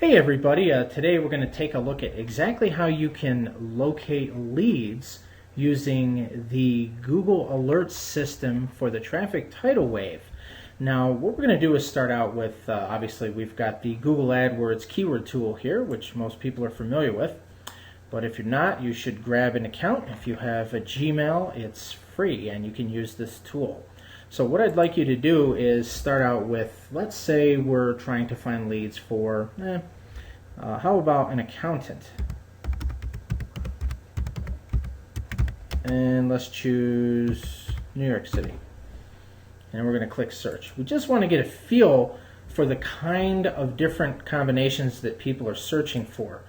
Hey everybody, today we're going to take a look at exactly how you can locate leads using the Google Alerts system for the traffic tidal wave. Now what we're going to do is start out with, obviously we've got the Google AdWords keyword tool here, which most people are familiar with. But if you're not, you should grab an account. If you have a Gmail, it's free and you can use this tool. So what I'd like you to do is start out with, let's say we're trying to find leads for, how about an accountant? And let's choose New York City. And we're going to click search. We just want to get a feel for the kind of different combinations that people are searching for.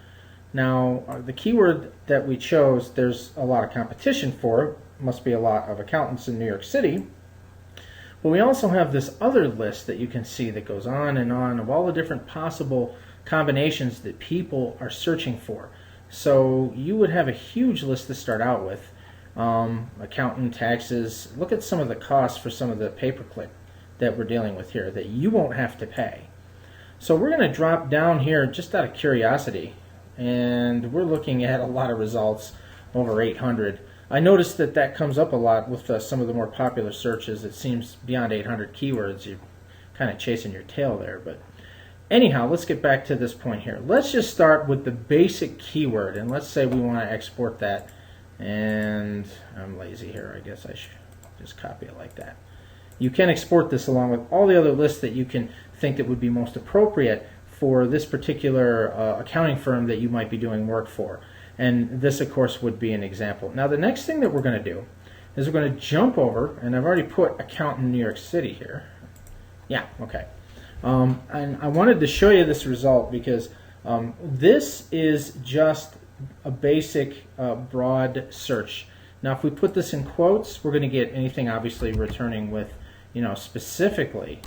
Now, the keyword that we chose, there's a lot of competition for it. Must be a lot of accountants in New York City. But we also have this other list that you can see that goes on and on of all the different possible combinations that people are searching for. So you would have a huge list to start out with. Accountant, taxes. Look at some of the costs for some of the pay-per-click that we're dealing with here that you won't have to pay. So we're going to drop down here just out of curiosity, and we're looking at a lot of results, over 800. I noticed that that comes up a lot with some of the more popular searches. It seems beyond 800 keywords, you're kind of chasing your tail there. But anyhow, let's get back to this point here. Let's just start with the basic keyword, and let's say we want to export that. And I'm lazy here. I guess I should just copy it like that. You can export this along with all the other lists that you can think that would be most appropriate for this particular accounting firm that you might be doing work for. And this, of course, would be an example. Now, the next thing that we're going to do is we're going to jump over, and I've already put accountant in New York City here. Yeah, okay. And I wanted to show you this result because this is just a basic broad search. Now, if we put this in quotes, we're going to get anything obviously returning with, specifically,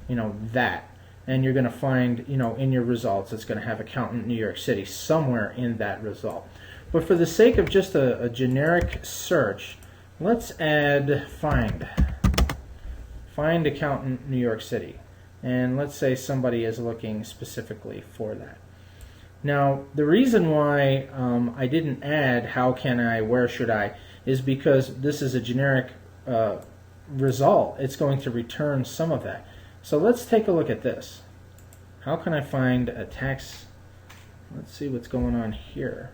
that. And you're going to find, in your results, it's going to have accountant New York City somewhere in that result. But for the sake of just a generic search, let's add find accountant New York City. And let's say somebody is looking specifically for that. Now, the reason why I didn't add how can I, where should I, is because this is a generic result. It's going to return some of that. So let's take a look at this. How can I find a tax? Let's see what's going on here.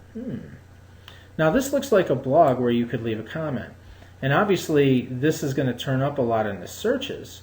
Now this looks like a blog where you could leave a comment. And obviously this is going to turn up a lot in the searches.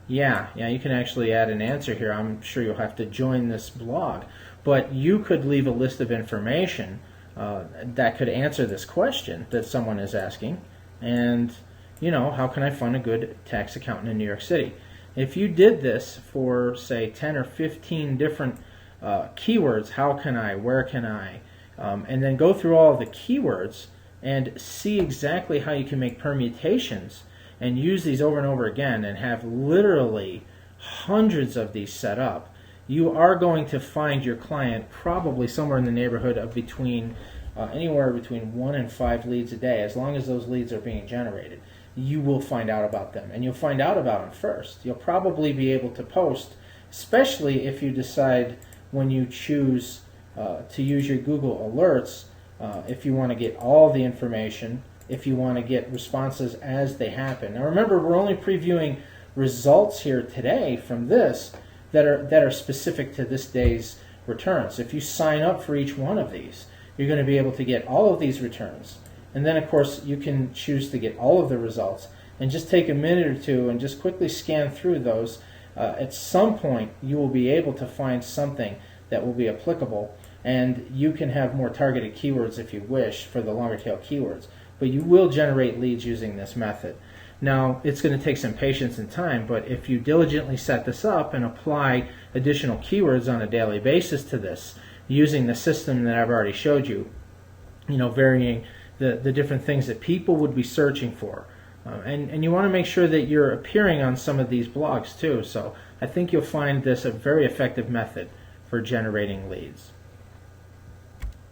Yeah, you can actually add an answer here. I'm sure you'll have to join this blog. But you could leave a list of information that could answer this question that someone is asking. And, how can I find a good tax accountant in New York City? If you did this for, say, 10 or 15 different keywords, how can I, where can I, and then go through all of the keywords and see exactly how you can make permutations and use these over and over again and have literally hundreds of these set up, you are going to find your client probably somewhere in the neighborhood of anywhere between 1 and 5 leads a day, as long as those leads are being generated. You will find out about them, and you'll find out about them first. You'll probably be able to post, especially if you decide when you choose to use your Google Alerts, if you want to get all the information, if you want to get responses as they happen. Now remember, we're only previewing results here today from this that are specific to this day's returns. If you sign up for each one of these, you're going to be able to get all of these returns. And then, of course, you can choose to get all of the results and just take a minute or two and just quickly scan through those. At some point, you will be able to find something that will be applicable, and you can have more targeted keywords if you wish for the longer tail keywords. But you will generate leads using this method. Now, it's going to take some patience and time, but if you diligently set this up and apply additional keywords on a daily basis to this, using the system that I've already showed you, varying the different things that people would be searching for. And you want to make sure that you're appearing on some of these blogs too. So I think you'll find this a very effective method for generating leads.